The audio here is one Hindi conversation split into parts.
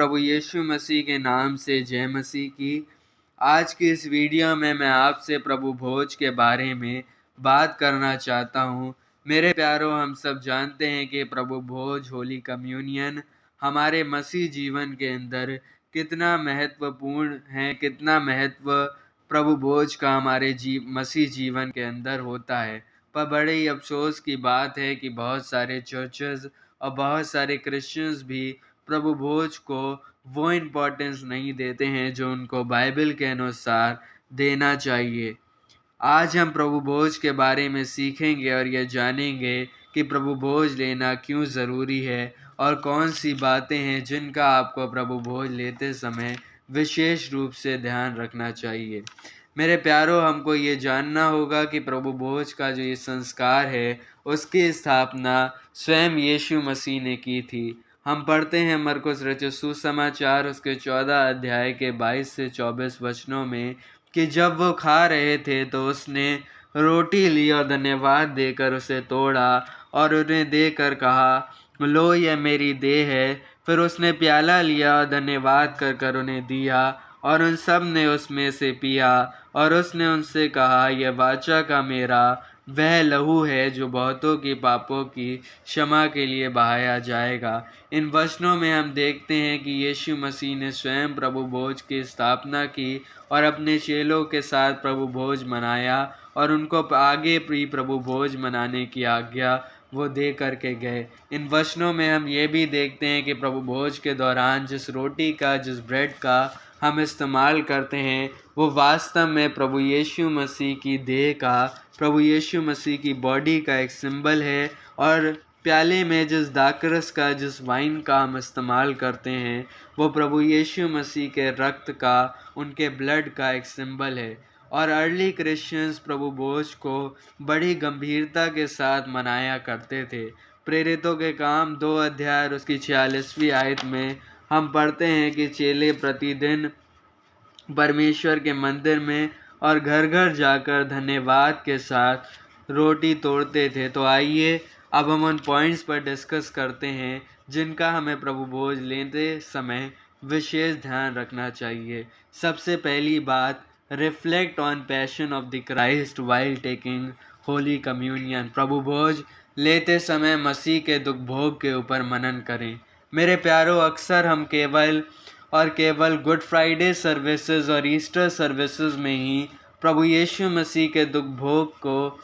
प्रभु यीशु मसीह के नाम से जय मसीह की। आज की इस वीडियो में मैं आपसे प्रभु भोज के बारे में बात करना चाहता हूँ। मेरे प्यारों, हम सब जानते हैं कि प्रभु भोज होली कम्युनियन हमारे मसीह जीवन के अंदर कितना महत्वपूर्ण है, कितना महत्व प्रभु भोज का हमारे मसीह जीवन के अंदर होता है। पर बड़े ही अफसोस की बात है कि बहुत सारे चर्चेस और बहुत सारे क्रिश्चियंस भी प्रभु भोज को वो इम्पोर्टेंस नहीं देते हैं जो उनको बाइबल के अनुसार देना चाहिए। आज हम प्रभु भोज के बारे में सीखेंगे और यह जानेंगे कि प्रभु भोज लेना क्यों ज़रूरी है और कौन सी बातें हैं जिनका आपको प्रभु भोज लेते समय विशेष रूप से ध्यान रखना चाहिए। मेरे प्यारों, हमको ये जानना होगा कि प्रभु भोज का जो ये संस्कार है उसकी स्थापना स्वयं यीशु मसीह ने की थी। हम पढ़ते हैं मरकुस रचित सुसमाचार उसके 14 अध्याय के 22 से 24 वचनों में कि जब वो खा रहे थे तो उसने रोटी ली और धन्यवाद देकर उसे तोड़ा और उन्हें देकर कहा, लो यह मेरी देह है। फिर उसने प्याला लिया और धन्यवाद कर उन्हें दिया और उन सब ने उसमें से पिया। और उसने उनसे कहा, यह वाचा का मेरा वह लहू है जो बहुतों की पापों की क्षमा के लिए बहाया जाएगा। इन वचनों में हम देखते हैं कि यीशु मसीह ने स्वयं प्रभु भोज की स्थापना की और अपने चेलों के साथ प्रभु भोज मनाया और उनको आगे भी प्रभु भोज मनाने की आज्ञा वो दे करके गए। इन वचनों में हम ये भी देखते हैं कि प्रभु भोज के दौरान जिस रोटी का, जिस ब्रेड का हम इस्तेमाल करते हैं वो वास्तव में प्रभु यीशु मसीह की देह का, प्रभु यीशु मसीह की बॉडी का एक सिंबल है। और प्याले में जिस दाखरस का, जिस वाइन का हम इस्तेमाल करते हैं वो प्रभु यीशु मसीह के रक्त का, उनके ब्लड का एक सिंबल है। और अर्ली क्रिश्चियंस प्रभु भोज को बड़ी गंभीरता के साथ मनाया करते थे। प्रेरितों के काम 2 अध्याय उसकी 46वीं आयत में हम पढ़ते हैं कि चेले प्रतिदिन परमेश्वर के मंदिर में और घर घर जाकर धन्यवाद के साथ रोटी तोड़ते थे। तो आइए अब हम उन पॉइंट्स पर डिस्कस करते हैं जिनका हमें प्रभु भोज लेते समय विशेष ध्यान रखना चाहिए। सबसे पहली बात, reflect on passion of the Christ while taking holy communion. प्रभु भोज लेते समय मसीह के दुख भोग के ऊपर मनन करें। मेरे प्यारों, अक्सर हम केवल गुड फ्राइडे सर्विसेज और ईस्टर सर्विसेज में ही प्रभु यीशु मसीह के दुख भोग को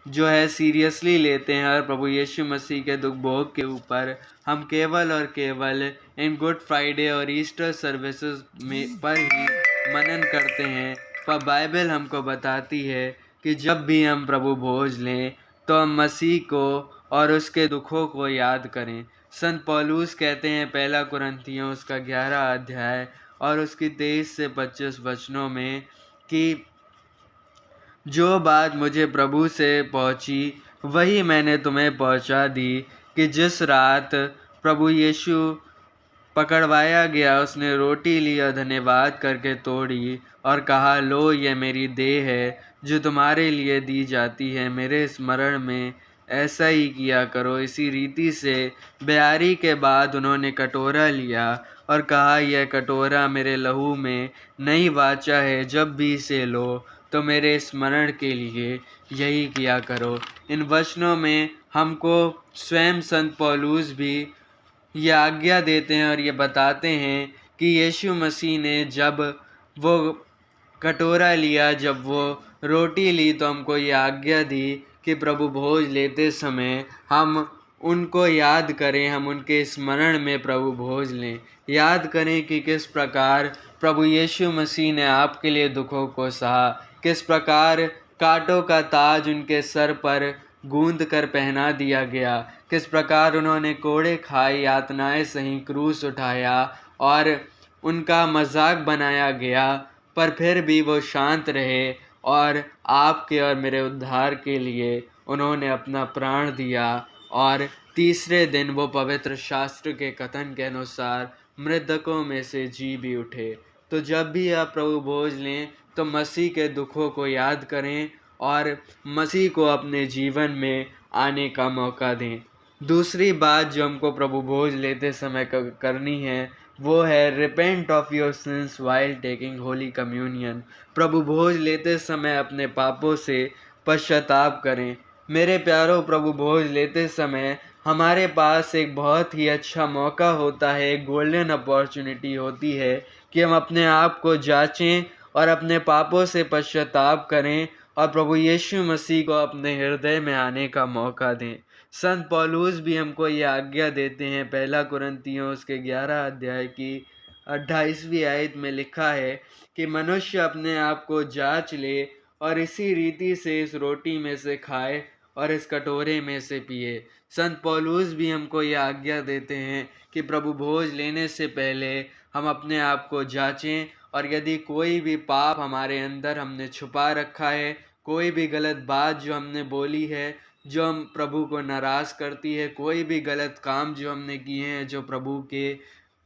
जो है सीरियसली लेते हैं और प्रभु यीशु मसीह के दुख भोग के ऊपर हम केवल और केवल इन गुड फ्राइडे और ईस्टर सर्विसेज में पर ही मनन करते हैं। पर बाइबल हमको बताती है कि जब भी हम प्रभु भोज लें तो हम मसीह को और उसके दुखों को याद करें। संत पौलुस कहते हैं 1 कुरिन्थियों उसका 11 अध्याय और उसकी 23 से 25 वचनों में कि जो बात मुझे प्रभु से पहुंची वही मैंने तुम्हें पहुंचा दी कि जिस रात प्रभु यीशु पकड़वाया गया उसने रोटी ली और धन्यवाद करके तोड़ी और कहा, लो यह मेरी देह है जो तुम्हारे लिए दी जाती है, मेरे स्मरण में ऐसा ही किया करो। इसी रीति से ब्यारी के बाद उन्होंने कटोरा लिया और कहा, यह कटोरा मेरे लहू में नई वाचा है, जब भी इसे लो तो मेरे स्मरण के लिए यही किया करो। इन वचनों में हमको स्वयं संत पौलुस भी ये आज्ञा देते हैं और ये बताते हैं कि यीशु मसीह ने जब वो कटोरा लिया, जब वो रोटी ली, तो हमको ये आज्ञा दी कि प्रभु भोज लेते समय हम उनको याद करें, हम उनके स्मरण में प्रभु भोज लें। याद करें कि किस प्रकार प्रभु यीशु मसीह ने आपके लिए दुखों को सहा, किस प्रकार कांटों का ताज उनके सर पर गूंद कर पहना दिया गया, किस प्रकार उन्होंने कोड़े खाए, यातनाएं सही, क्रूस उठाया और उनका मजाक बनाया गया, पर फिर भी वो शांत रहे और आपके और मेरे उद्धार के लिए उन्होंने अपना प्राण दिया। और तीसरे दिन वो पवित्र शास्त्र के कथन के अनुसार मृतकों में से जी भी उठे। तो जब भी आप प्रभु भोज लें तो मसीह के दुखों को याद करें और मसीह को अपने जीवन में आने का मौका दें। दूसरी बात जो हमको प्रभु भोज लेते समय करनी है वो है repent of your sins while taking holy communion. प्रभु भोज लेते समय अपने पापों से पश्चाताप करें। मेरे प्यारों, प्रभु भोज लेते समय हमारे पास एक बहुत ही अच्छा मौका होता है, एक गोल्डन अपॉर्चुनिटी होती है कि हम अपने आप को जांचें और अपने पापों से पश्चाताप करें और प्रभु यीशु मसीह को अपने हृदय में आने का मौका दें। संत पौलुस भी हमको ये आज्ञा देते हैं। पहला कुरिन्थियों उसके 11 अध्याय की 28वीं आयत में लिखा है कि मनुष्य अपने आप को जांच ले और इसी रीति से इस रोटी में से खाए और इस कटोरे में से पिए। संत पौलुस भी हमको ये आज्ञा देते हैं कि प्रभु भोज लेने से पहले हम अपने आप को जांचें और यदि कोई भी पाप हमारे अंदर हमने छुपा रखा है, कोई भी गलत बात जो हमने बोली है जो हम प्रभु को नाराज़ करती है, कोई भी गलत काम जो हमने किए हैं जो प्रभु के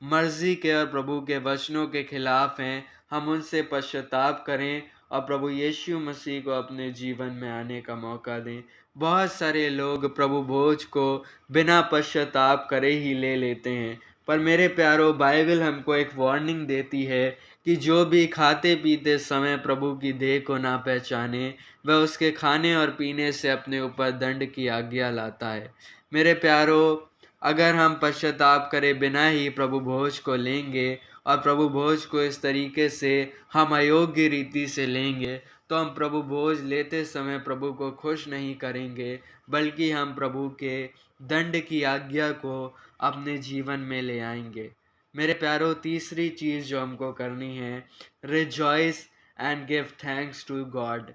मर्जी के और प्रभु के वचनों के खिलाफ हैं, हम उनसे पश्चाताप करें और प्रभु यीशु मसीह को अपने जीवन में आने का मौका दें। बहुत सारे लोग प्रभु भोज को बिना पश्चाताप करे ही ले लेते हैं, पर मेरे प्यारों, बाइबल हमको एक वार्निंग देती है कि जो भी खाते पीते समय प्रभु की देह को ना पहचाने, वह उसके खाने और पीने से अपने ऊपर दंड की आज्ञा लाता है। मेरे प्यारों, अगर हम पश्चाताप करे बिना ही प्रभु भोज को लेंगे और प्रभु भोज को इस तरीके से हम अयोग्य रीति से लेंगे, तो हम प्रभु भोज लेते समय प्रभु को खुश नहीं करेंगे, बल्कि हम प्रभु के दंड की आज्ञा को अपने जीवन में ले आएंगे। मेरे प्यारों, तीसरी चीज़ जो हमको करनी है, rejoice and give thanks to God.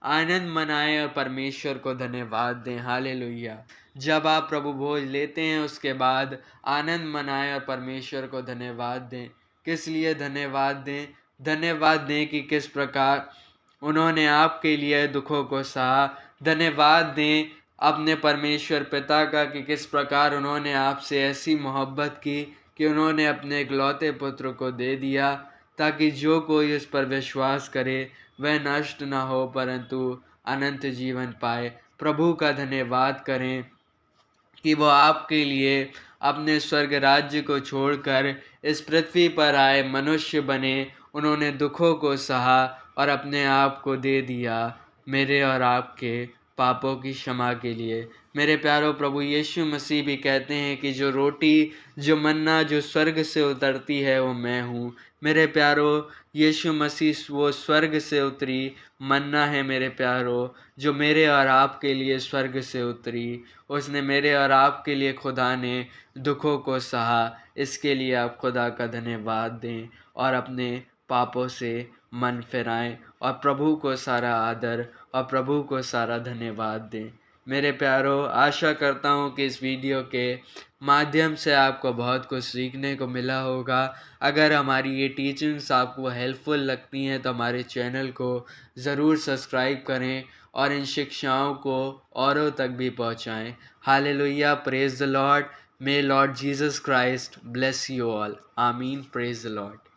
आनंद मनाएं और परमेश्वर को धन्यवाद दें। हालेलुया। जब आप प्रभु भोज लेते हैं उसके बाद आनंद मनाएं और परमेश्वर को धन्यवाद दें। किस लिए धन्यवाद दें? धन्यवाद दें कि किस प्रकार उन्होंने आपके लिए दुखों को सहा। धन्यवाद दें अपने परमेश्वर पिता का कि किस प्रकार उन्होंने आपसे ऐसी मोहब्बत की कि उन्होंने अपने इकलौते पुत्र को दे दिया, ताकि जो कोई उस पर विश्वास करे वह नष्ट न हो परंतु अनंत जीवन पाए। प्रभु का धन्यवाद करें कि वो आपके लिए अपने स्वर्ग राज्य को छोड़कर इस पृथ्वी पर आए, मनुष्य बने, उन्होंने दुखों को सहा और अपने आप को दे दिया मेरे और आपके पापों की क्षमा के लिए। मेरे प्यारों, प्रभु यीशु मसीह भी कहते हैं कि जो रोटी, जो मन्ना जो स्वर्ग से उतरती है वो मैं हूँ। मेरे प्यारों, यीशु मसीह वो स्वर्ग से उतरी मन्ना है मेरे प्यारों, जो मेरे और आपके लिए स्वर्ग से उतरी। उसने मेरे और आपके लिए खुदा ने दुखों को सहा। इसके लिए आप खुदा का धन्यवाद दें और अपने पापों से मन फिराएं और प्रभु को सारा आदर और प्रभु को सारा धन्यवाद दें। मेरे प्यारों, आशा करता हूँ कि इस वीडियो के माध्यम से आपको बहुत कुछ सीखने को मिला होगा। अगर हमारी ये टीचिंग्स आपको हेल्पफुल लगती हैं तो हमारे चैनल को ज़रूर सब्सक्राइब करें और इन शिक्षाओं को औरों तक भी पहुँचाएँ। Hallelujah, praise the Lord. May Lord Jesus Christ bless you all. आमीन। Praise the Lord.